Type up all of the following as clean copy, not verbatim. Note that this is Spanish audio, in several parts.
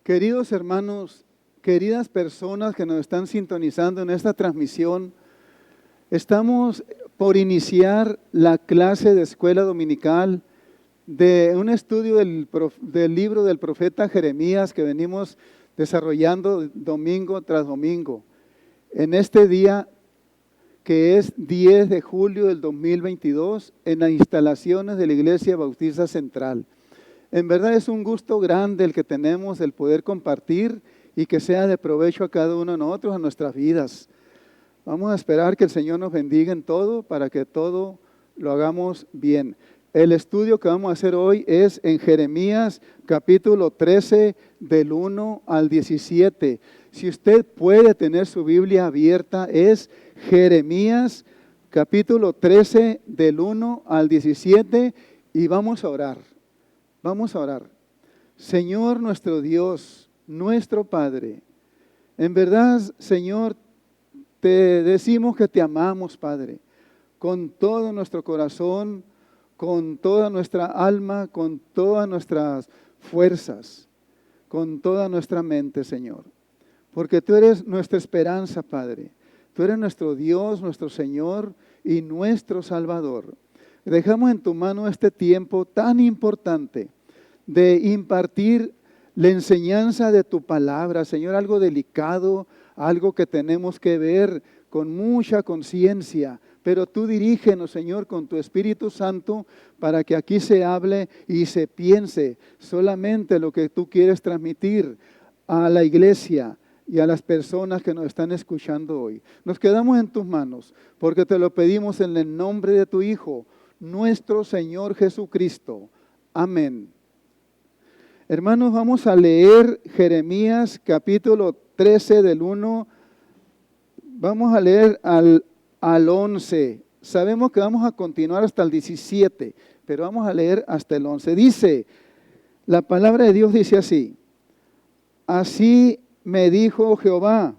Queridos hermanos, queridas personas que nos están sintonizando en esta transmisión, estamos por iniciar la clase de escuela dominical de un estudio del libro del profeta Jeremías que venimos desarrollando domingo tras domingo. En este día, que es 10 de julio del 2022, en las instalaciones de la Iglesia Bautista Central. En verdad es un gusto grande el que tenemos, el poder compartir y que sea de provecho a cada uno de nosotros, a nuestras vidas. Vamos a esperar que el Señor nos bendiga en todo para que todo lo hagamos bien. El estudio que vamos a hacer hoy es en Jeremías capítulo 13 del 1 al 17. Si usted puede tener su Biblia abierta, es Jeremías capítulo 13 del 1 al 17 y vamos a orar. Vamos a orar. Señor nuestro Dios, nuestro Padre, en verdad, Señor, te decimos que te amamos, Padre, con todo nuestro corazón, con toda nuestra alma, con todas nuestras fuerzas, con toda nuestra mente, Señor. Porque tú eres nuestra esperanza, Padre. Tú eres nuestro Dios, nuestro Señor y nuestro Salvador. Dejamos en tu mano este tiempo tan importante de impartir la enseñanza de tu palabra, Señor, algo delicado, algo que tenemos que ver con mucha conciencia, pero tú dirígenos, Señor, con tu Espíritu Santo para que aquí se hable y se piense solamente lo que tú quieres transmitir a la iglesia y a las personas que nos están escuchando hoy. Nos quedamos en tus manos porque te lo pedimos en el nombre de tu Hijo, nuestro Señor Jesucristo. Amén. Hermanos, vamos a leer Jeremías capítulo 13 del 1, vamos a leer al 11. Sabemos que vamos a continuar hasta el 17, pero vamos a leer hasta el 11. Dice, la palabra de Dios dice así: así me dijo Jehová,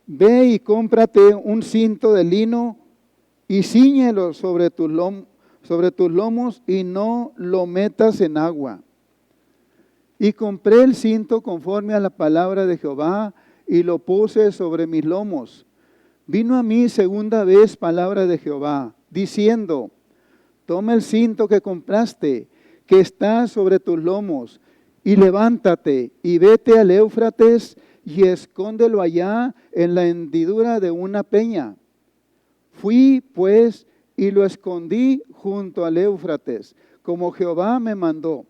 ve y cómprate un cinto de lino y cíñelo sobre tus lomos y no lo metas en agua. Y compré el cinto conforme a la palabra de Jehová y lo puse sobre mis lomos. Vino a mí segunda vez palabra de Jehová, diciendo, toma el cinto que compraste, que está sobre tus lomos, y levántate y vete al Éufrates y escóndelo allá en la hendidura de una peña. Fui pues y lo escondí junto al Éufrates, como Jehová me mandó.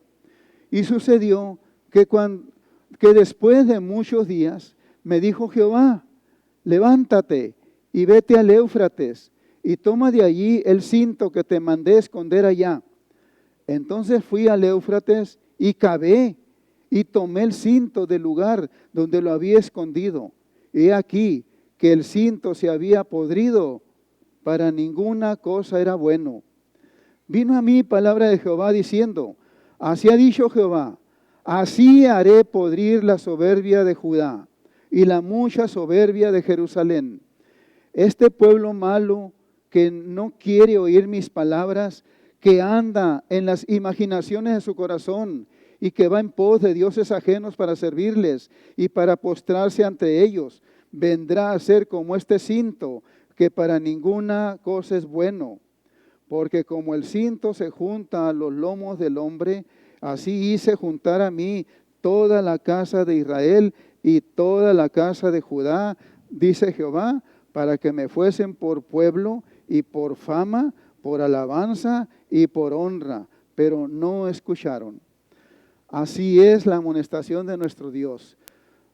Y sucedió que después de muchos días me dijo Jehová, levántate y vete al Éufrates y toma de allí el cinto que te mandé esconder allá. Entonces fui al Éufrates y cavé y tomé el cinto del lugar donde lo había escondido. He aquí que el cinto se había podrido, para ninguna cosa era bueno. Vino a mí palabra de Jehová diciendo, así ha dicho Jehová, así haré podrir la soberbia de Judá y la mucha soberbia de Jerusalén. Este pueblo malo que no quiere oír mis palabras, que anda en las imaginaciones de su corazón y que va en pos de dioses ajenos para servirles y para postrarse ante ellos, vendrá a ser como este cinto, que para ninguna cosa es bueno. Porque como el cinto se junta a los lomos del hombre, así hice juntar a mí toda la casa de Israel y toda la casa de Judá, dice Jehová, para que me fuesen por pueblo y por fama, por alabanza y por honra, pero no escucharon. Así es la amonestación de nuestro Dios.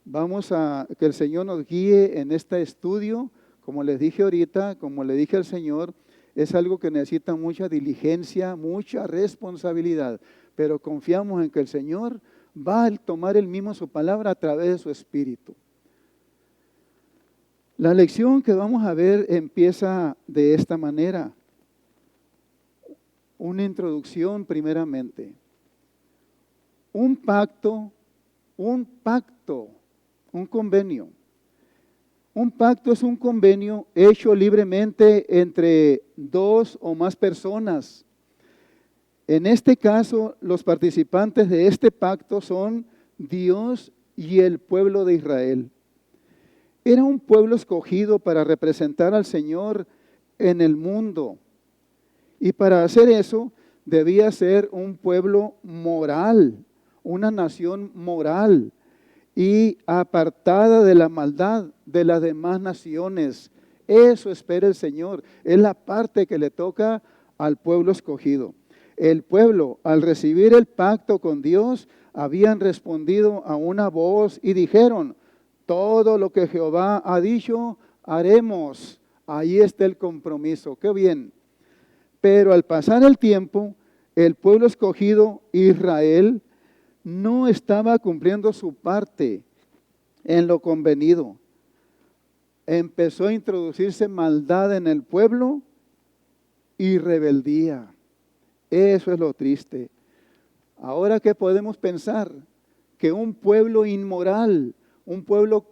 Vamos a que el Señor nos guíe en este estudio, como les dije ahorita, como le dije al Señor, es algo que necesita mucha diligencia, mucha responsabilidad, pero confiamos en que el Señor va a tomar Él mismo su palabra a través de su Espíritu. La lección que vamos a ver empieza de esta manera. Una introducción primeramente. Un convenio. Un pacto es un convenio hecho libremente entre dos o más personas. En este caso, los participantes de este pacto son Dios y el pueblo de Israel. Era un pueblo escogido para representar al Señor en el mundo. Y para hacer eso debía ser un pueblo moral, una nación moral y apartada de la maldad de las demás naciones. Eso espera el Señor. Es la parte que le toca al pueblo escogido. El pueblo, al recibir el pacto con Dios, habían respondido a una voz y dijeron: todo lo que Jehová ha dicho, haremos. Ahí está el compromiso. Qué bien. Pero al pasar el tiempo, el pueblo escogido, Israel, no estaba cumpliendo su parte en lo convenido. Empezó a introducirse maldad en el pueblo y rebeldía. Eso es lo triste. Ahora, ¿qué podemos pensar? Que un pueblo inmoral, un pueblo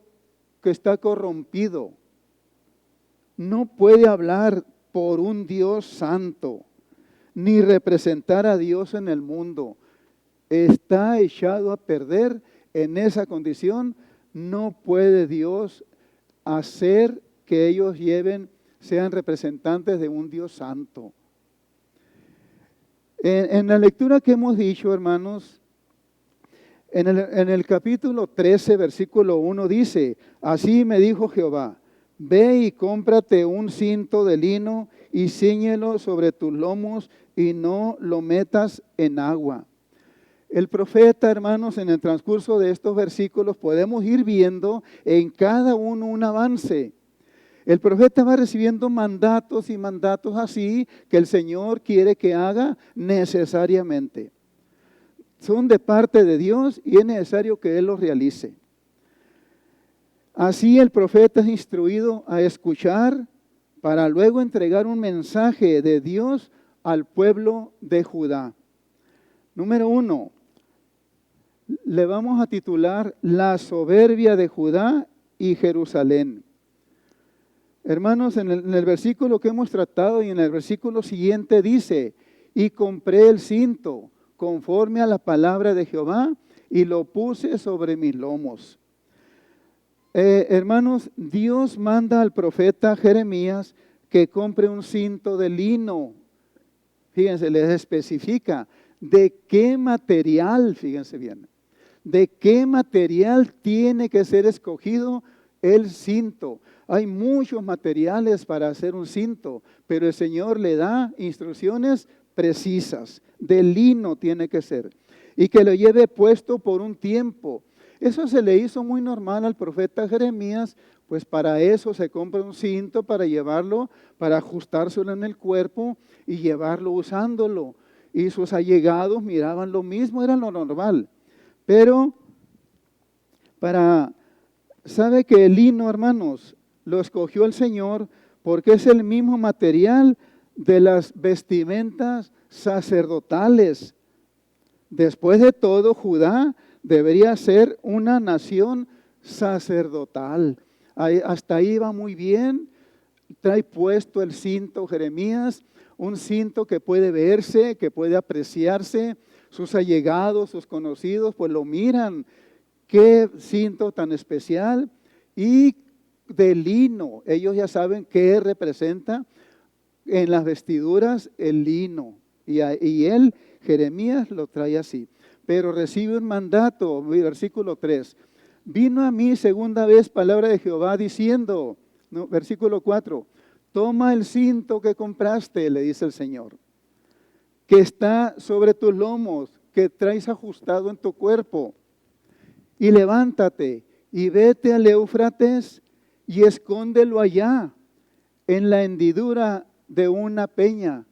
que está corrompido, no puede hablar por un Dios santo, ni representar a Dios en el mundo. Está echado a perder en esa condición. No puede Dios hacer que ellos sean representantes de un Dios santo. En la lectura que hemos dicho, hermanos, en el capítulo 13, versículo 1 dice: así me dijo Jehová, ve y cómprate un cinto de lino y cíñelo sobre tus lomos y no lo metas en agua. El profeta, hermanos, en el transcurso de estos versículos podemos ir viendo en cada uno un avance. El profeta va recibiendo mandatos y mandatos así que el Señor quiere que haga necesariamente. Son de parte de Dios y es necesario que Él los realice. Así el profeta es instruido a escuchar para luego entregar un mensaje de Dios al pueblo de Judá. Número 1, le vamos a titular La soberbia de Judá y Jerusalén. Hermanos, en el versículo que hemos tratado y en el versículo siguiente dice: y compré el cinto conforme a la palabra de Jehová y lo puse sobre mis lomos. Hermanos, Dios manda al profeta Jeremías que compre un cinto de lino. Fíjense, les especifica de qué material, fíjense bien, de qué material tiene que ser escogido el cinto. Hay muchos materiales para hacer un cinto, pero el Señor le da instrucciones precisas. De lino tiene que ser. Y que lo lleve puesto por un tiempo. Eso se le hizo muy normal al profeta Jeremías, pues para eso se compra un cinto, para llevarlo, para ajustárselo en el cuerpo y llevarlo usándolo. Y sus allegados miraban lo mismo, era lo normal. Pero sabe que el lino, hermanos, lo escogió el Señor porque es el mismo material de las vestimentas sacerdotales. Después de todo, Judá debería ser una nación sacerdotal. Hasta ahí va muy bien. Trae puesto el cinto Jeremías, un cinto que puede verse, que puede apreciarse. Sus allegados, sus conocidos, pues lo miran. Qué cinto tan especial. Y de lino, ellos ya saben qué representa en las vestiduras el lino. Y él, Jeremías, lo trae así. Pero recibe un mandato, versículo 3. Vino a mí segunda vez palabra de Jehová diciendo, no, versículo 4, toma el cinto que compraste, le dice el Señor, que está sobre tus lomos, que traes ajustado en tu cuerpo, y levántate y vete al Éufrates y escóndelo allá, en la hendidura de una peña.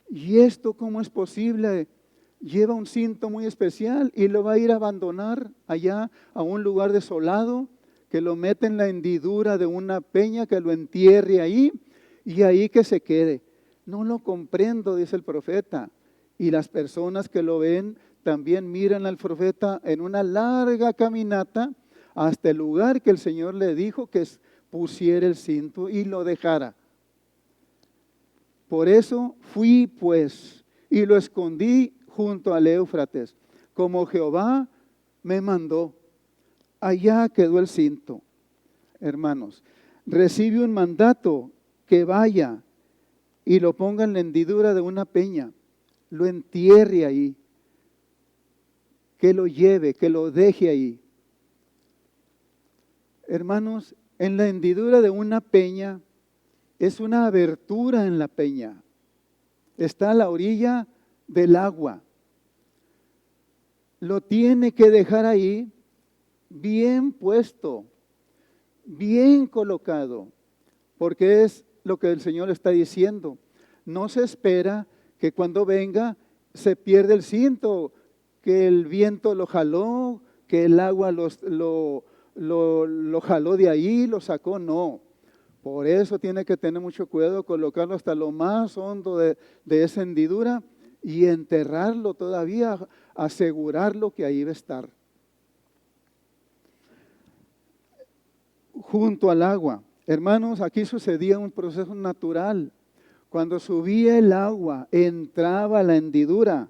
¿Y esto cómo es posible? Lleva un cinto muy especial y lo va a ir a abandonar allá a un lugar desolado, que lo mete en la hendidura de una peña, que lo entierre ahí y ahí que se quede. No lo comprendo, dice el profeta. Y las personas que lo ven también miran al profeta en una larga caminata hasta el lugar que el Señor le dijo que pusiera el cinto y lo dejara. Por eso fui pues y lo escondí junto al Éufrates, como Jehová me mandó. Allá quedó el cinto. Hermanos, recibe un mandato que vaya y lo ponga en la hendidura de una peña, lo entierre ahí, que lo lleve, que lo deje ahí. Hermanos, en la hendidura de una peña es una abertura en la peña. Está a la orilla del agua. Lo tiene que dejar ahí bien puesto, bien colocado, porque es lo que el Señor está diciendo. No se espera que cuando venga se pierda el cinto, que el viento lo jaló, que el agua lo jaló de ahí, lo sacó. No. Por eso tiene que tener mucho cuidado, colocarlo hasta lo más hondo de esa hendidura y enterrarlo todavía, asegurarlo que ahí va a estar. Junto al agua. Hermanos, aquí sucedía un proceso natural. Cuando subía el agua, entraba a la hendidura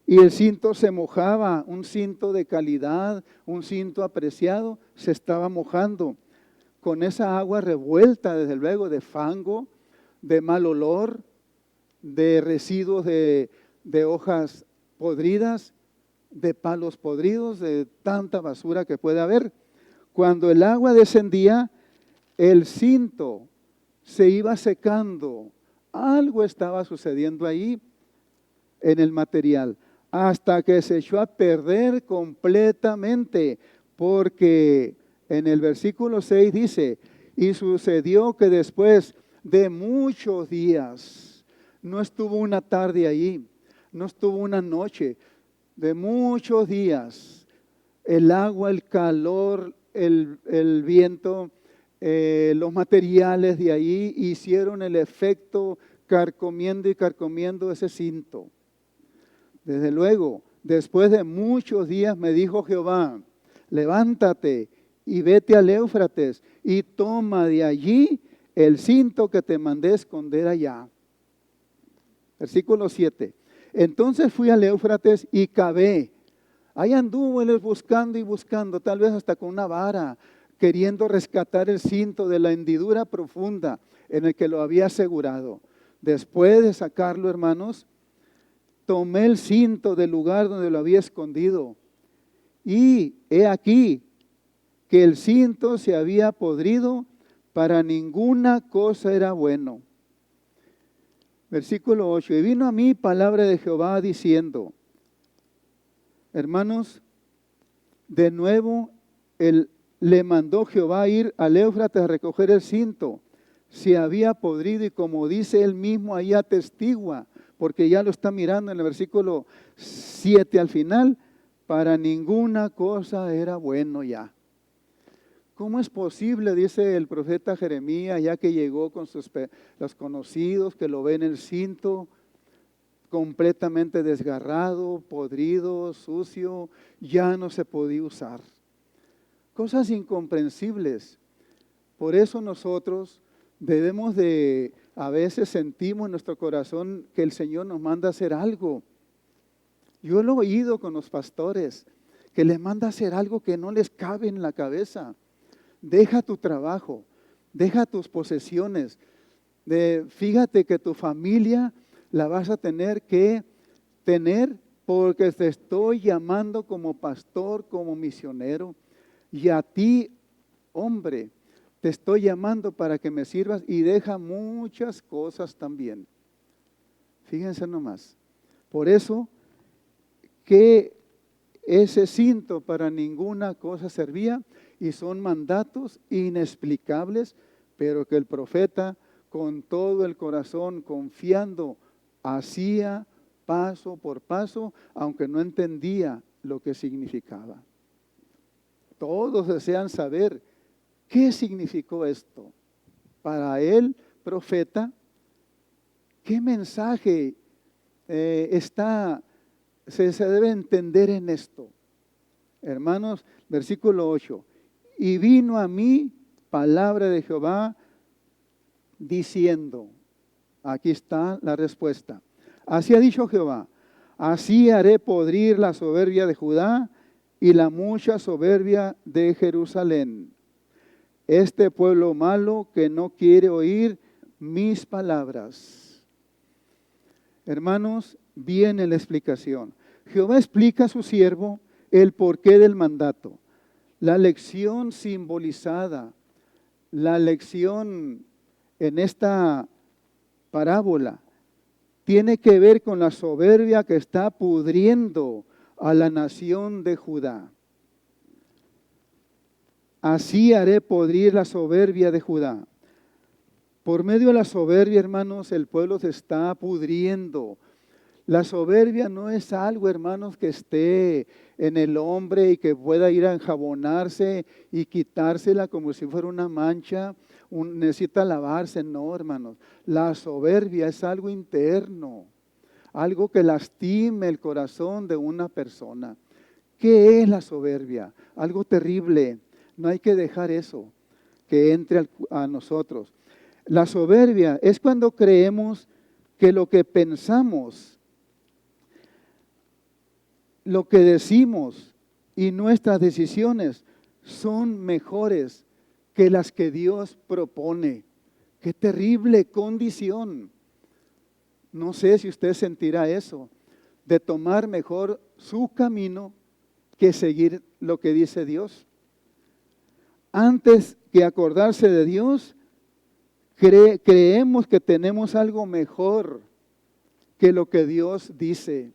y el cinto se mojaba, un cinto de calidad, un cinto apreciado, se estaba mojando con esa agua revuelta, desde luego, de fango, de mal olor, de residuos de hojas podridas, de palos podridos, de tanta basura que puede haber. Cuando el agua descendía, el cinto se iba secando. Algo estaba sucediendo ahí en el material, hasta que se echó a perder completamente, porque en el versículo 6 dice, y sucedió que después de muchos días, no estuvo una tarde allí, no estuvo una noche, de muchos días, el agua, el calor, el viento, los materiales de ahí hicieron el efecto carcomiendo y carcomiendo ese cinto. Desde luego, después de muchos días me dijo Jehová, levántate y vete al Éufrates y toma de allí el cinto que te mandé esconder allá. Versículo 7. Entonces fui al Éufrates y cavé. Ahí anduvo él buscando y buscando, tal vez hasta con una vara, queriendo rescatar el cinto de la hendidura profunda en el que lo había asegurado. Después de sacarlo, hermanos, tomé el cinto del lugar donde lo había escondido. Y he aquí que el cinto se había podrido, para ninguna cosa era bueno. Versículo 8. Y vino a mí palabra de Jehová diciendo, hermanos, de nuevo le mandó Jehová ir al Éufrates a recoger el cinto. Se había podrido y como dice él mismo ahí atestigua, porque ya lo está mirando en el versículo 7 al final, para ninguna cosa era bueno ya. ¿Cómo es posible, dice el profeta Jeremías, ya que llegó con los conocidos que lo ven el cinto, completamente desgarrado, podrido, sucio, ya no se podía usar? Cosas incomprensibles. Por eso nosotros debemos de, a veces sentimos en nuestro corazón que el Señor nos manda a hacer algo. Yo lo he oído con los pastores, que les manda a hacer algo que no les cabe en la cabeza. Deja tu trabajo, deja tus posesiones. Fíjate que tu familia la vas a tener que tener porque te estoy llamando como pastor, como misionero. Y a ti, hombre, te estoy llamando para que me sirvas y deja muchas cosas también. Fíjense nomás. Por eso que ese cinto para ninguna cosa servía y son mandatos inexplicables, pero que el profeta con todo el corazón, confiando, hacía paso por paso, aunque no entendía lo que significaba. Todos desean saber qué significó esto. Para el profeta, ¿qué mensaje se debe entender en esto? Hermanos, versículo 8. Y vino a mí palabra de Jehová diciendo, aquí está la respuesta. Así ha dicho Jehová, así haré podrir la soberbia de Judá y la mucha soberbia de Jerusalén. Este pueblo malo que no quiere oír mis palabras. Hermanos, viene la explicación. Jehová explica a su siervo el porqué del mandato. La lección simbolizada, la lección en esta parábola, tiene que ver con la soberbia que está pudriendo a la nación de Judá. Así haré podrir la soberbia de Judá. Por medio de la soberbia, hermanos, el pueblo se está pudriendo. La soberbia no es algo, hermanos, que esté en el hombre y que pueda ir a enjabonarse y quitársela como si fuera una mancha. Necesita lavarse. No, hermanos. La soberbia es algo interno, algo que lastime el corazón de una persona. ¿Qué es la soberbia? Algo terrible. No hay que dejar eso que entre a nosotros. La soberbia es cuando creemos que lo que pensamos, lo que decimos y nuestras decisiones son mejores que las que Dios propone. ¡Qué terrible condición! No sé si usted sentirá eso, de tomar mejor su camino que seguir lo que dice Dios. Antes que acordarse de Dios, creemos que tenemos algo mejor que lo que Dios dice.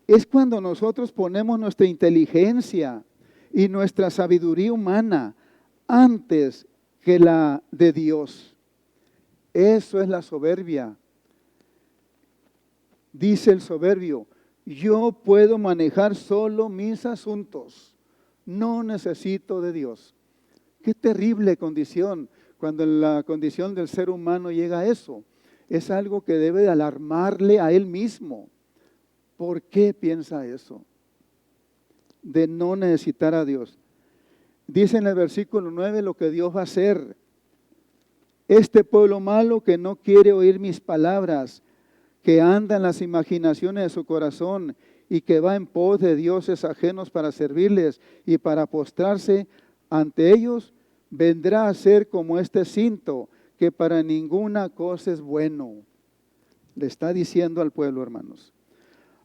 Es cuando nosotros ponemos nuestra inteligencia y nuestra sabiduría humana antes que la de Dios. Eso es la soberbia. Dice el soberbio, yo puedo manejar solo mis asuntos, no necesito de Dios. Qué terrible condición cuando la condición del ser humano llega a eso. Es algo que debe de alarmarle a él mismo. ¿Por qué piensa eso? De no necesitar a Dios. Dice en el versículo 9 lo que Dios va a hacer. Este pueblo malo que no quiere oír mis palabras, que anda en las imaginaciones de su corazón y que va en pos de dioses ajenos para servirles y para postrarse ante ellos, vendrá a ser como este cinto que para ninguna cosa es bueno. Le está diciendo al pueblo, hermanos.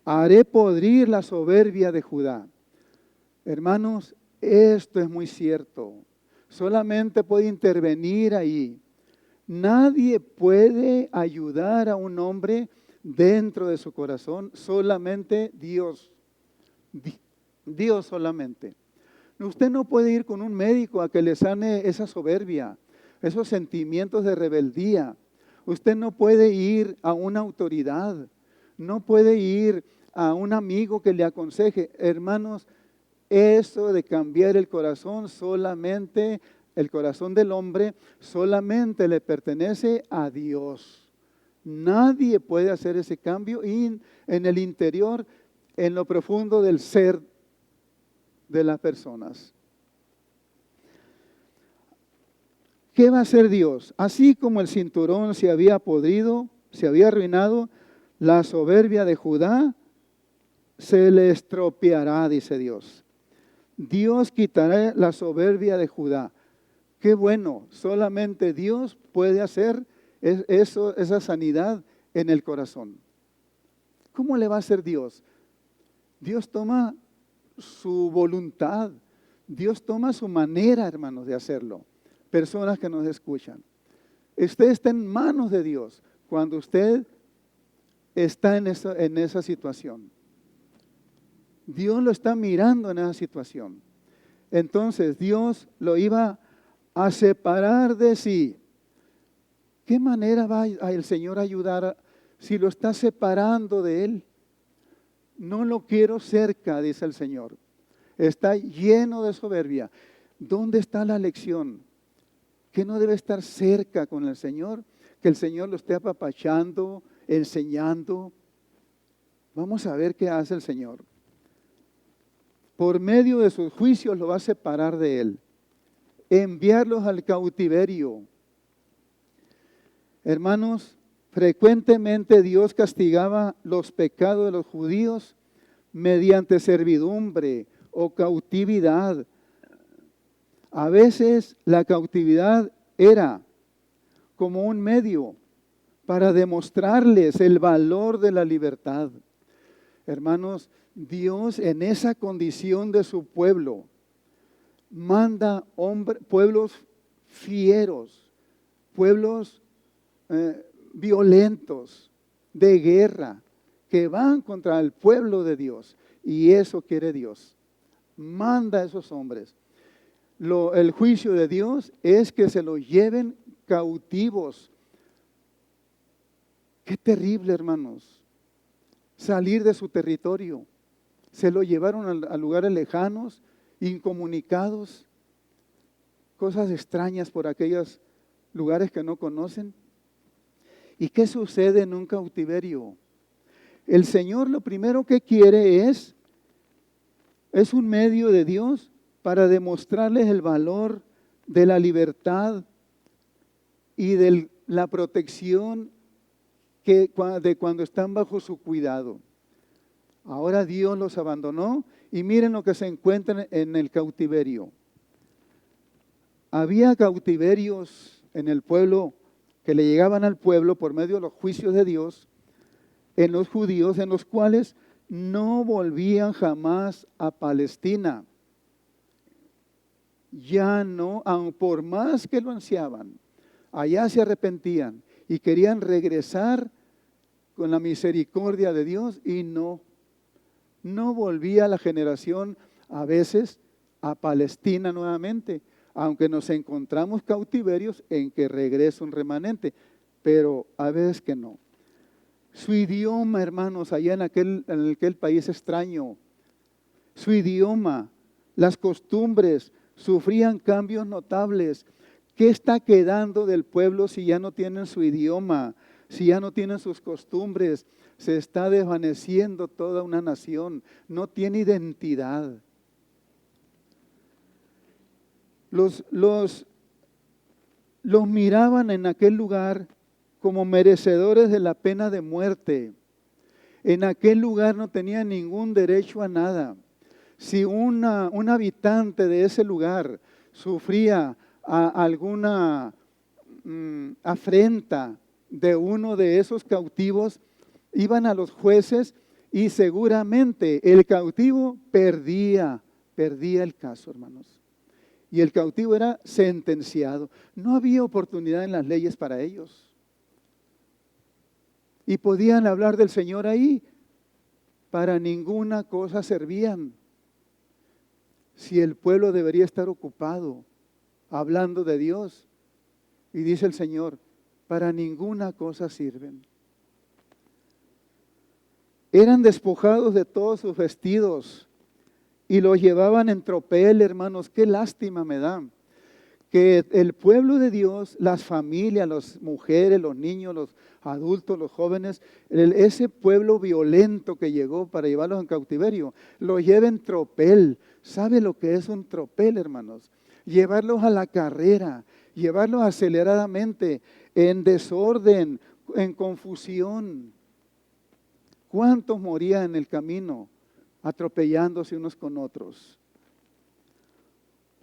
Haré podrir la soberbia de Judá. Hermanos, esto es muy cierto. Solamente puede intervenir ahí. Nadie puede ayudar a un hombre dentro de su corazón, solamente Dios. Dios solamente. Usted no puede ir con un médico a que le sane esa soberbia, esos sentimientos de rebeldía. Usted no puede ir a una autoridad, no puede ir a un amigo que le aconseje. Hermanos, eso de cambiar el corazón solamente, el corazón del hombre, solamente le pertenece a Dios. Nadie puede hacer ese cambio en el interior, en lo profundo del ser de las personas. ¿Qué va a hacer Dios? Así como el cinturón se había podrido, se había arruinado, la soberbia de Judá se le estropeará, dice Dios. Dios quitará la soberbia de Judá. Qué bueno, solamente Dios puede hacer esa sanidad en el corazón. ¿Cómo le va a hacer Dios? Dios toma su voluntad, Dios toma su manera, hermanos, de hacerlo. Personas que nos escuchan. Usted está en manos de Dios cuando usted está en esa situación. Dios lo está mirando en esa situación. Entonces Dios lo iba a separar de sí. ¿Qué manera va el Señor a ayudar si lo está separando de Él? No lo quiero cerca, dice el Señor. Está lleno de soberbia. ¿Dónde está la lección? Que no debe estar cerca con el Señor, que el Señor lo esté apapachando, enseñando. Vamos a ver qué hace el Señor. Por medio de sus juicios lo va a separar de Él. Enviarlos al cautiverio. Hermanos, frecuentemente Dios castigaba los pecados de los judíos mediante servidumbre o cautividad. A veces la cautividad era como un medio para demostrarles el valor de la libertad. Hermanos, Dios en esa condición de su pueblo manda pueblos fieros, pueblos violentos, de guerra, que van contra el pueblo de Dios. Y eso quiere Dios. Manda a esos hombres. El juicio de Dios es que se los lleven cautivos. Qué terrible, hermanos. Salir de su territorio. Se lo llevaron a lugares lejanos, incomunicados. Cosas extrañas por aquellos lugares que no conocen. ¿Y qué sucede en un cautiverio? El Señor lo primero que quiere es un medio de Dios para demostrarles el valor de la libertad y de la protección de cuando están bajo su cuidado. Ahora Dios los abandonó y miren lo que se encuentran en el cautiverio. Había cautiverios en el pueblo que le llegaban al pueblo por medio de los juicios de Dios en los judíos, en los cuales no volvían jamás a Palestina. Ya no, por más que lo ansiaban, allá se arrepentían y querían regresar con la misericordia de Dios y no volvía la generación a veces a Palestina nuevamente, aunque nos encontramos cautiverios en que regresa un remanente, pero a veces que no. Su idioma, hermanos, allá en aquel país extraño, su idioma, las costumbres, sufrían cambios notables. ¿Qué está quedando del pueblo si ya no tienen su idioma, si ya no tienen sus costumbres? Se está desvaneciendo toda una nación, no tiene identidad. Los miraban en aquel lugar como merecedores de la pena de muerte. En aquel lugar no tenían ningún derecho a nada. Si un habitante de ese lugar sufría alguna afrenta de uno de esos cautivos, iban a los jueces y seguramente el cautivo perdía el caso, hermanos. Y el cautivo era sentenciado. No había oportunidad en las leyes para ellos. Y podían hablar del Señor ahí. Para ninguna cosa servían. Si el pueblo debería estar ocupado hablando de Dios. Y dice el Señor, para ninguna cosa sirven. Eran despojados de todos sus vestidos y los llevaban en tropel, hermanos. Qué lástima me da que el pueblo de Dios, las familias, las mujeres, los niños, los adultos, los jóvenes, ese pueblo violento que llegó para llevarlos en cautiverio, los lleva en tropel. ¿Sabe lo que es un tropel, hermanos? Llevarlos a la carrera, llevarlos aceleradamente, en desorden, en confusión. ¿Cuántos morían en el camino, atropellándose unos con otros?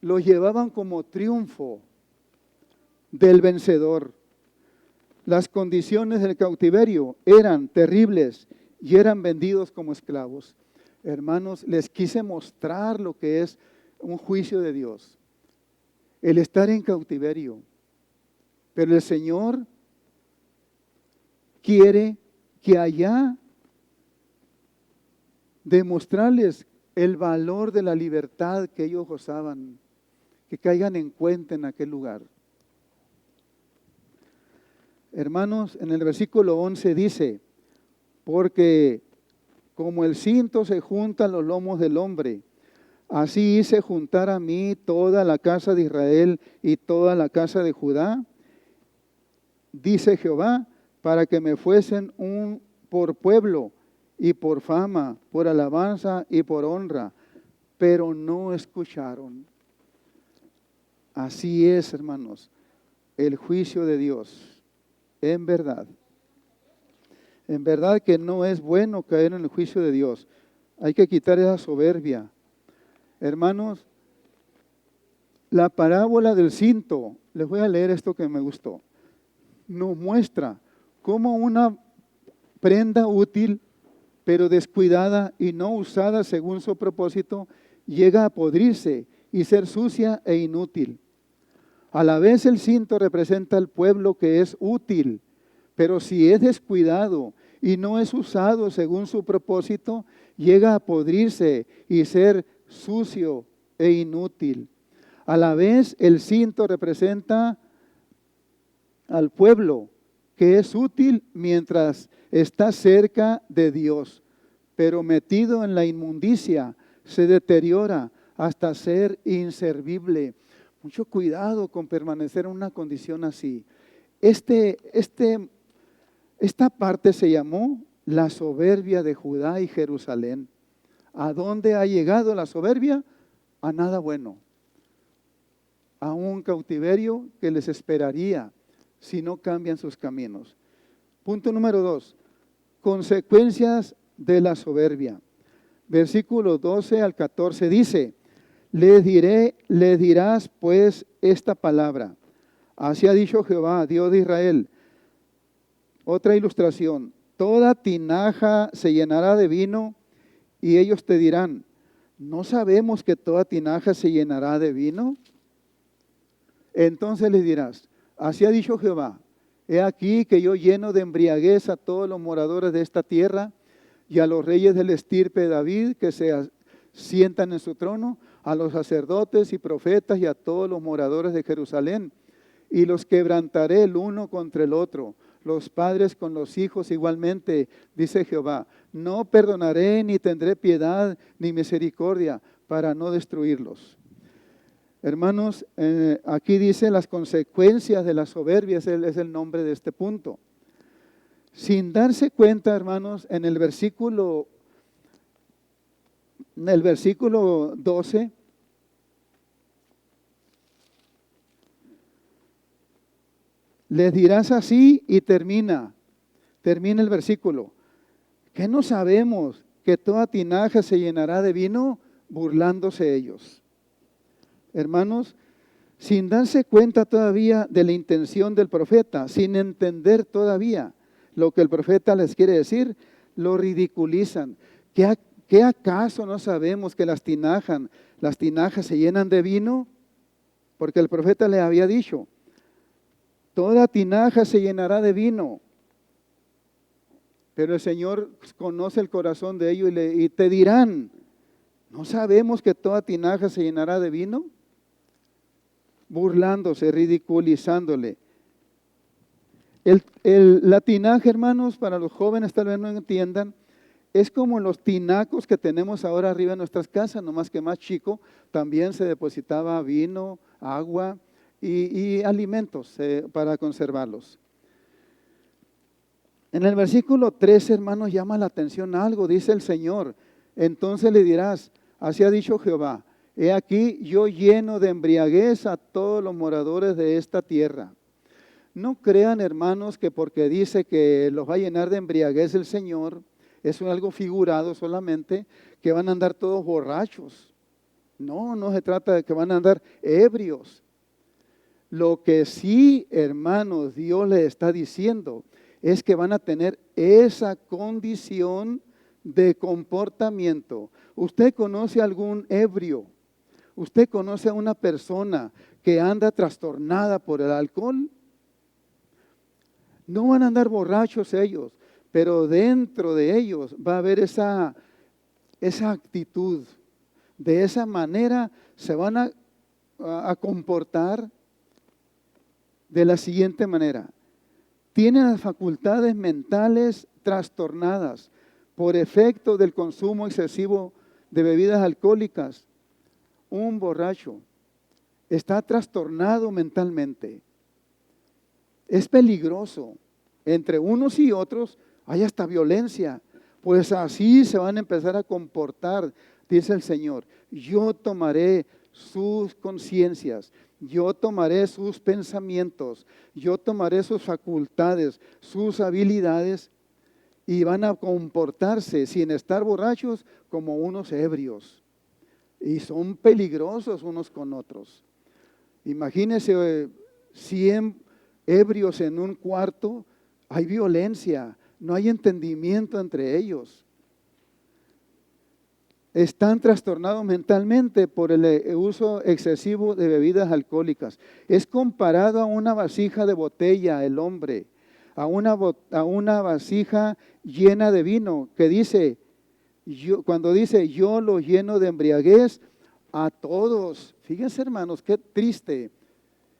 Los llevaban como triunfo del vencedor. Las condiciones del cautiverio eran terribles y eran vendidos como esclavos. Hermanos, les quise mostrar lo que es un juicio de Dios. El estar en cautiverio. Pero el Señor quiere que allá demostrarles el valor de la libertad que ellos gozaban, que caigan en cuenta en aquel lugar. Hermanos, en el versículo 11 dice, porque como el cinto se junta a los lomos del hombre, así hice juntar a mí toda la casa de Israel y toda la casa de Judá, dice Jehová, para que me fuesen por pueblo y por fama, por alabanza y por honra, pero no escucharon. Así es, hermanos, el juicio de Dios, en verdad. En verdad que no es bueno caer en el juicio de Dios. Hay que quitar esa soberbia. Hermanos, la parábola del cinto, les voy a leer esto que me gustó, nos muestra cómo una prenda útil, pero descuidada y no usada según su propósito, llega a podrirse y ser sucia e inútil. A la vez el cinto representa al pueblo que es útil, pero si es descuidado y no es usado según su propósito, llega a podrirse y ser sucio e inútil. A la vez el cinto representa al pueblo que es útil mientras está cerca de Dios, pero metido en la inmundicia se deteriora hasta ser inservible. Mucho cuidado con permanecer en una condición así. Esta parte se llamó la soberbia de Judá y Jerusalén. ¿A dónde ha llegado la soberbia? A nada bueno. A un cautiverio que les esperaría si no cambian sus caminos. Punto número 2. Consecuencias de la soberbia. Versículo 12 al 14 dice: le dirás pues esta palabra. Así ha dicho Jehová, Dios de Israel. Otra ilustración. Toda tinaja se llenará de vino y ellos te dirán: ¿no sabemos que toda tinaja se llenará de vino? Entonces les dirás: así ha dicho Jehová, he aquí que yo lleno de embriaguez a todos los moradores de esta tierra y a los reyes del estirpe de David que se sientan en su trono, a los sacerdotes y profetas y a todos los moradores de Jerusalén, y los quebrantaré el uno contra el otro, los padres con los hijos igualmente, dice Jehová. No perdonaré ni tendré piedad ni misericordia para no destruirlos. Hermanos, aquí dice las consecuencias de la soberbia, es el nombre de este punto. Sin darse cuenta, hermanos, en el versículo 12, les dirás así y termina el versículo. ¿Qué no sabemos? Que toda tinaja se llenará de vino, burlándose ellos. Hermanos, sin darse cuenta todavía de la intención del profeta, sin entender todavía lo que el profeta les quiere decir, lo ridiculizan. ¿Qué acaso no sabemos que las tinajas se llenan de vino? Porque el profeta le había dicho: toda tinaja se llenará de vino. Pero el Señor conoce el corazón de ellos y te dirán: ¿no sabemos que toda tinaja se llenará de vino? Burlándose, ridiculizándole. La tinaja, hermanos, para los jóvenes tal vez no entiendan, es como los tinacos que tenemos ahora arriba en nuestras casas, nomás que más chico. También se depositaba vino, agua y alimentos para conservarlos. En el versículo 13, hermanos, llama la atención algo, dice el Señor. Entonces le dirás: así ha dicho Jehová, he aquí yo lleno de embriaguez a todos los moradores de esta tierra. No crean, hermanos, que porque dice que los va a llenar de embriaguez el Señor, es algo figurado solamente, que van a andar todos borrachos. No se trata de que van a andar ebrios. Lo que sí, hermanos, Dios les está diciendo es que van a tener esa condición de comportamiento. ¿Usted conoce a algún ebrio? ¿Usted conoce a una persona que anda trastornada por el alcohol? No van a andar borrachos ellos, pero dentro de ellos va a haber esa actitud. De esa manera se van a comportar de la siguiente manera. Tienen las facultades mentales trastornadas por efecto del consumo excesivo de bebidas alcohólicas. Un borracho está trastornado mentalmente. Es peligroso. Entre unos y otros hay hasta violencia. Pues así se van a empezar a comportar, dice el Señor. Yo tomaré sus conciencias, yo tomaré sus pensamientos, yo tomaré sus facultades, sus habilidades, y van a comportarse sin estar borrachos como unos ebrios. Y son peligrosos unos con otros. Imagínense 100 ebrios en un cuarto, hay violencia, no hay entendimiento entre ellos. Están trastornados mentalmente por el uso excesivo de bebidas alcohólicas. Es comparado a una vasija de botella el hombre, a una vasija llena de vino, que dice, cuando dice yo lo lleno de embriaguez a todos. Fíjense, hermanos, qué triste.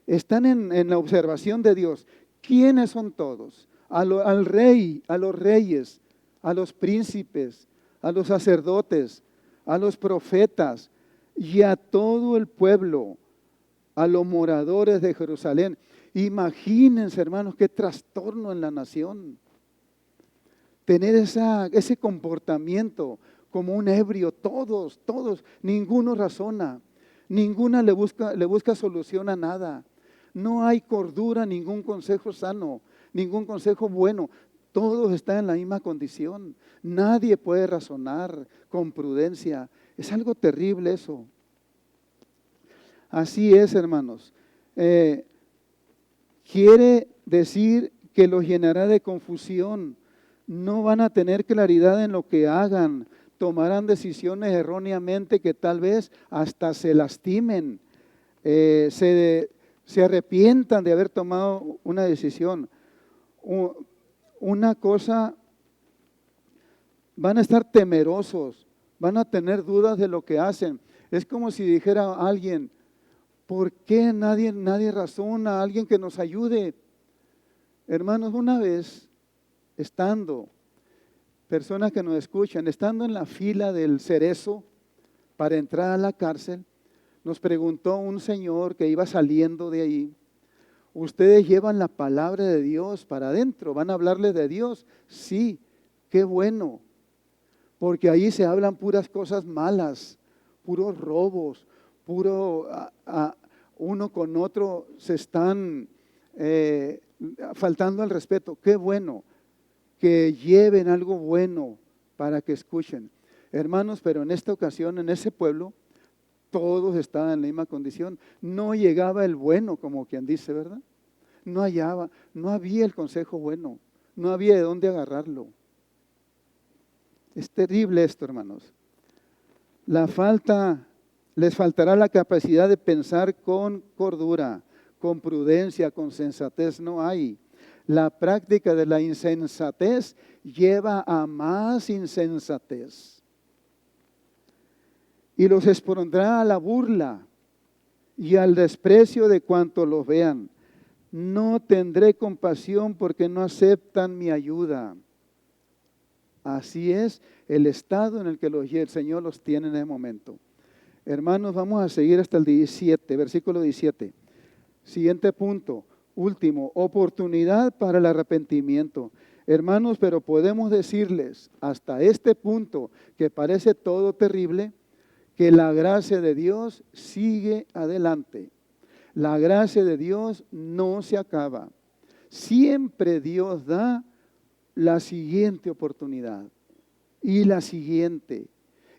Están en la observación de Dios. ¿Quiénes son todos? Al rey, a los reyes, a los príncipes, a los sacerdotes, a los profetas y a todo el pueblo, a los moradores de Jerusalén. Imagínense, hermanos, qué trastorno en la nación. Tener ese comportamiento como un ebrio, todos, ninguno razona, ninguna le busca solución a nada. No hay cordura, ningún consejo sano, ningún consejo bueno. Todos están en la misma condición. Nadie puede razonar con prudencia. Es algo terrible eso. Así es, hermanos. Quiere decir que los llenará de confusión. No van a tener claridad en lo que hagan. Tomarán decisiones erróneamente que tal vez hasta se lastimen. Se arrepientan de haber tomado una decisión. Una cosa, van a estar temerosos, van a tener dudas de lo que hacen. Es como si dijera a alguien, ¿por qué nadie razona? Alguien que nos ayude. Hermanos, una vez, personas que nos escuchan, estando en la fila del Cerezo para entrar a la cárcel, nos preguntó un señor que iba saliendo de ahí, ¿ustedes llevan la palabra de Dios para adentro? ¿Van a hablarles de Dios? Sí, qué bueno, porque ahí se hablan puras cosas malas, puros robos, uno con otro se están faltando al respeto. Qué bueno que lleven algo bueno para que escuchen. Hermanos, pero en esta ocasión, en ese pueblo, todos estaban en la misma condición. No llegaba el bueno, como quien dice, ¿verdad? No había el consejo bueno, no había de dónde agarrarlo. Es terrible esto, hermanos. Les faltará la capacidad de pensar con cordura, con prudencia, con sensatez, no hay. La práctica de la insensatez lleva a más insensatez. Y los expondrá a la burla y al desprecio de cuantos los vean. No tendré compasión porque no aceptan mi ayuda. Así es el estado en el que el Señor los tiene en el momento. Hermanos, vamos a seguir hasta el 17, versículo 17. Siguiente punto, último, oportunidad para el arrepentimiento. Hermanos, pero podemos decirles hasta este punto que parece todo terrible, que la gracia de Dios sigue adelante. La gracia de Dios no se acaba. Siempre Dios da la siguiente oportunidad y la siguiente.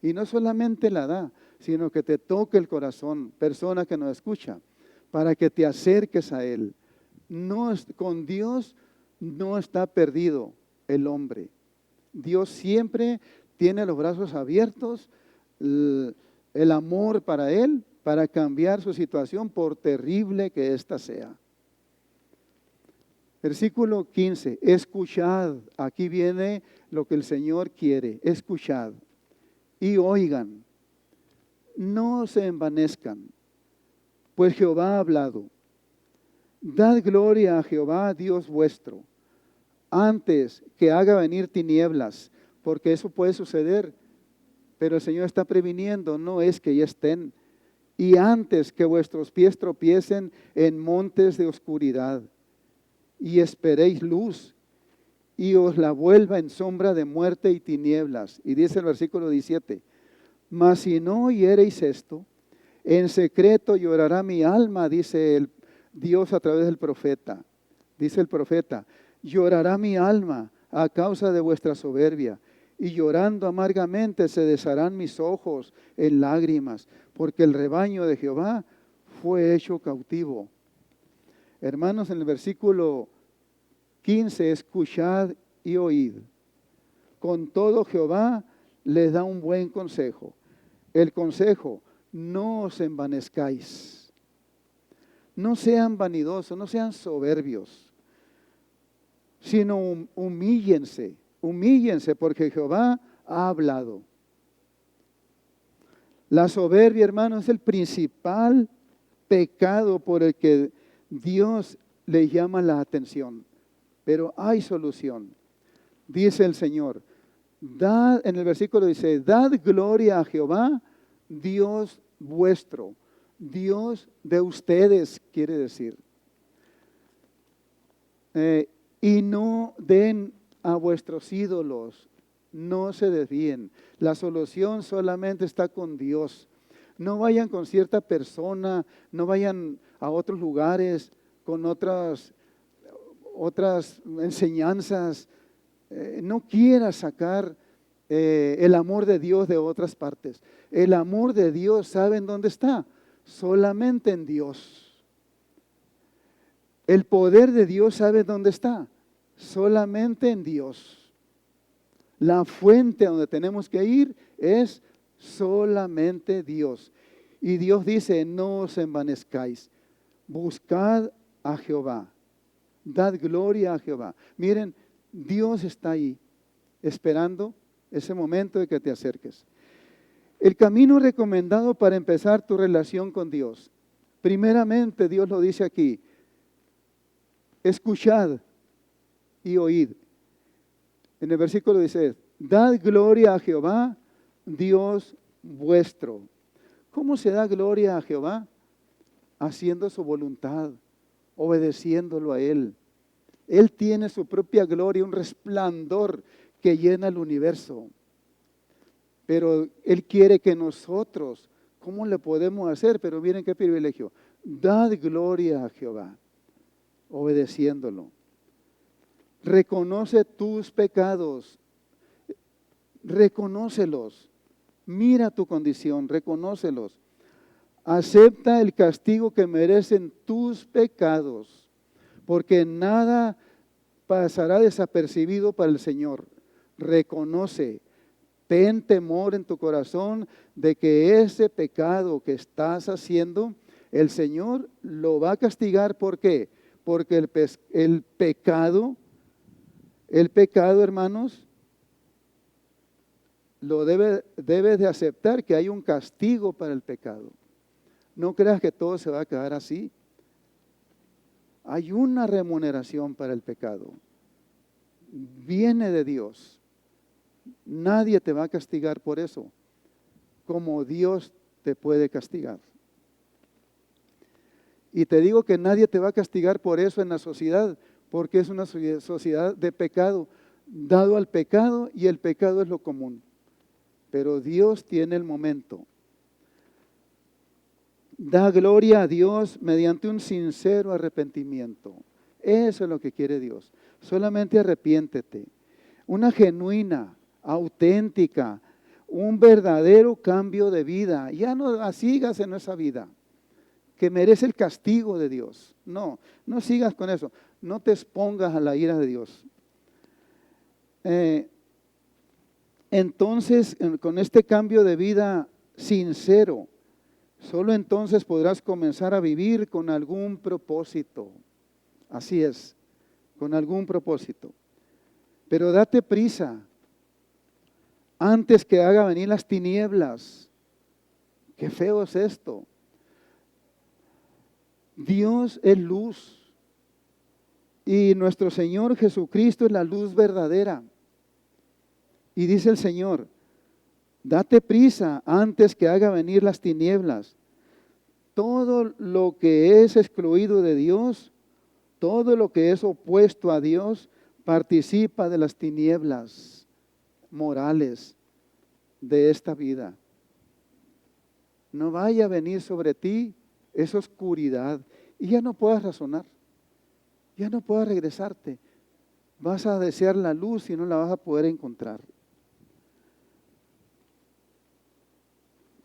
Y no solamente la da, sino que te toque el corazón, persona que nos escucha, para que te acerques a Él. Con Dios no está perdido el hombre. Dios siempre tiene los brazos abiertos, el amor para Él, para cambiar su situación por terrible que ésta sea. Versículo 15, escuchad, aquí viene lo que el Señor quiere, escuchad y oigan, no se envanezcan, pues Jehová ha hablado. Dad gloria a Jehová, Dios vuestro, antes que haga venir tinieblas, porque eso puede suceder, pero el Señor está previniendo, no es que ya estén. Y antes que vuestros pies tropiecen en montes de oscuridad, y esperéis luz, y os la vuelva en sombra de muerte y tinieblas. Y dice el versículo 17, mas si no oyereis esto, en secreto llorará mi alma, dice el Dios a través del profeta. Dice el profeta, llorará mi alma a causa de vuestra soberbia. Y llorando amargamente se desharán mis ojos en lágrimas, porque el rebaño de Jehová fue hecho cautivo. Hermanos, en el versículo 15, escuchad y oíd. Con todo Jehová les da un buen consejo. El consejo: no os envanezcáis. No sean vanidosos, no sean soberbios, sino humíllense. Humíllense porque Jehová ha hablado. La soberbia, hermanos, es el principal pecado por el que Dios le llama la atención. Pero hay solución. Dice el Señor, en el versículo dice, dad gloria a Jehová, Dios vuestro, Dios de ustedes, quiere decir. Y no den a vuestros ídolos, no se desvíen. La solución solamente está con Dios. No vayan con cierta persona, no vayan a otros lugares con otras enseñanzas. No quieras sacar el amor de Dios de otras partes. El amor de Dios, ¿saben dónde está? Solamente en Dios. El poder de Dios, ¿saben dónde está? Solamente en Dios. La fuente a donde tenemos que ir es solamente Dios. Y Dios dice, no os envanezcáis, buscad a Jehová, dad gloria a Jehová. Miren, Dios está ahí, esperando ese momento de que te acerques. El camino recomendado para empezar tu relación con Dios. Primeramente, Dios lo dice aquí, escuchad y oíd. En el versículo dice, dad gloria a Jehová, Dios vuestro. ¿Cómo se da gloria a Jehová? Haciendo su voluntad, obedeciéndolo a Él. Él tiene su propia gloria, un resplandor que llena el universo. Pero Él quiere que nosotros, ¿cómo le podemos hacer? Pero miren qué privilegio. Dad gloria a Jehová, obedeciéndolo. Reconoce tus pecados, reconócelos. Mira tu condición, reconócelos. Acepta el castigo que merecen tus pecados, porque nada pasará desapercibido para el Señor. Reconoce, ten temor en tu corazón de que ese pecado que estás haciendo, el Señor lo va a castigar. ¿Por qué? Porque el pecado, hermanos, lo debes de aceptar que hay un castigo para el pecado. No creas que todo se va a quedar así. Hay una remuneración para el pecado. Viene de Dios. Nadie te va a castigar por eso, como Dios te puede castigar. Y te digo que nadie te va a castigar por eso en la sociedad, porque es una sociedad de pecado, dado al pecado, y el pecado es lo común. Pero Dios tiene el momento. Da gloria a Dios mediante un sincero arrepentimiento. Eso es lo que quiere Dios. Solamente arrepiéntete. Una genuina, auténtica, un verdadero cambio de vida. Ya no sigas en esa vida que merece el castigo de Dios. No sigas con eso. No te expongas a la ira de Dios. Entonces, con este cambio de vida sincero, solo entonces podrás comenzar a vivir con algún propósito. Así es, con algún propósito. Pero date prisa antes que haga venir las tinieblas. Qué feo es esto. Dios es luz y nuestro Señor Jesucristo es la luz verdadera. Y dice el Señor, date prisa antes que haga venir las tinieblas. Todo lo que es excluido de Dios, todo lo que es opuesto a Dios, participa de las tinieblas morales de esta vida. No vaya a venir sobre ti esa oscuridad y ya no puedas razonar, ya no puedas regresarte. Vas a desear la luz y no la vas a poder encontrar.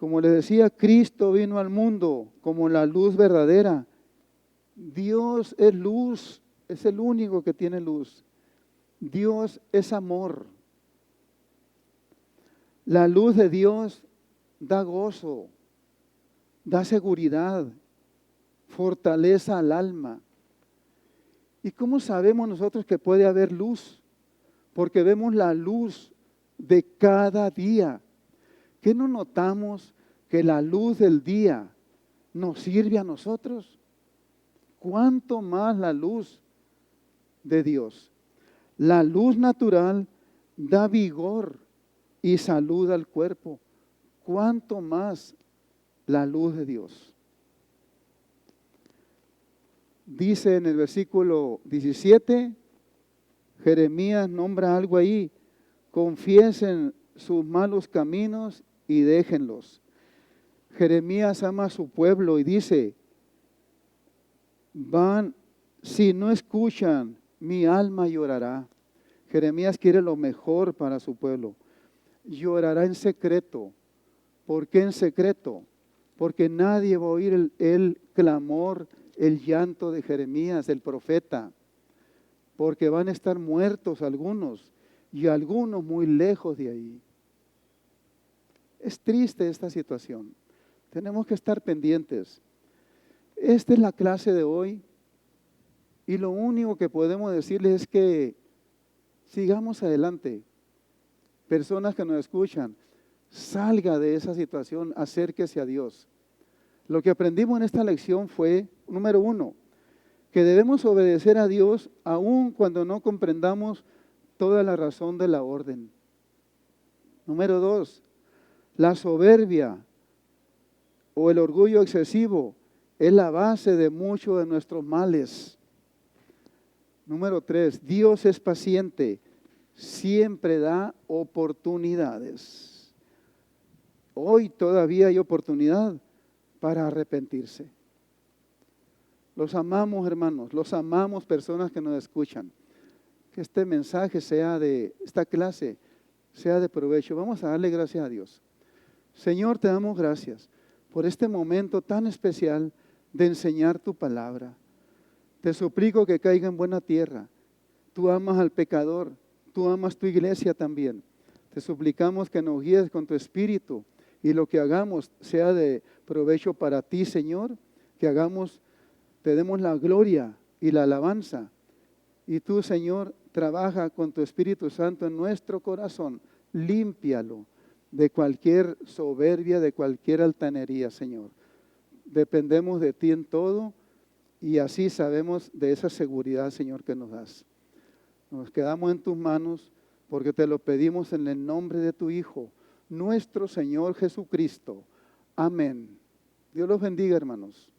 Como les decía, Cristo vino al mundo como la luz verdadera. Dios es luz, es el único que tiene luz. Dios es amor. La luz de Dios da gozo, da seguridad, fortaleza al alma. ¿Y cómo sabemos nosotros que puede haber luz? Porque vemos la luz de cada día. ¿Qué no notamos que la luz del día nos sirve a nosotros? ¿Cuánto más la luz de Dios? La luz natural da vigor y salud al cuerpo. ¿Cuánto más la luz de Dios? Dice en el versículo 17, Jeremías nombra algo ahí: confiesen sus malos caminos y déjenlos. Jeremías ama a su pueblo y dice, si no escuchan, mi alma llorará. Jeremías quiere lo mejor para su pueblo. Llorará en secreto. ¿Por qué en secreto? Porque nadie va a oír el clamor, el llanto de Jeremías, el profeta. Porque van a estar muertos algunos y algunos muy lejos de ahí. Es triste esta situación. Tenemos que estar pendientes. Esta es la clase de hoy y lo único que podemos decirles es que sigamos adelante. Personas que nos escuchan, salga de esa situación, acérquese a Dios. Lo que aprendimos en esta lección fue, número 1, que debemos obedecer a Dios aun cuando no comprendamos toda la razón de la orden. Número 2, la soberbia o el orgullo excesivo es la base de muchos de nuestros males. Número 3, Dios es paciente, siempre da oportunidades. Hoy todavía hay oportunidad para arrepentirse. Los amamos, hermanos, los amamos, personas que nos escuchan. Que este mensaje sea de, esta clase sea de provecho. Vamos a darle gracias a Dios. Señor, te damos gracias por este momento tan especial de enseñar tu palabra. Te suplico que caiga en buena tierra. Tú amas al pecador, tú amas tu iglesia también. Te suplicamos que nos guíes con tu espíritu y lo que hagamos sea de provecho para ti, Señor. Que hagamos, te demos la gloria y la alabanza. Y tú, Señor, trabaja con tu Espíritu Santo en nuestro corazón. Límpialo de cualquier soberbia, de cualquier altanería, Señor. Dependemos de ti en todo y así sabemos de esa seguridad, Señor, que nos das. Nos quedamos en tus manos porque te lo pedimos en el nombre de tu Hijo, nuestro Señor Jesucristo. Amén. Dios los bendiga, hermanos.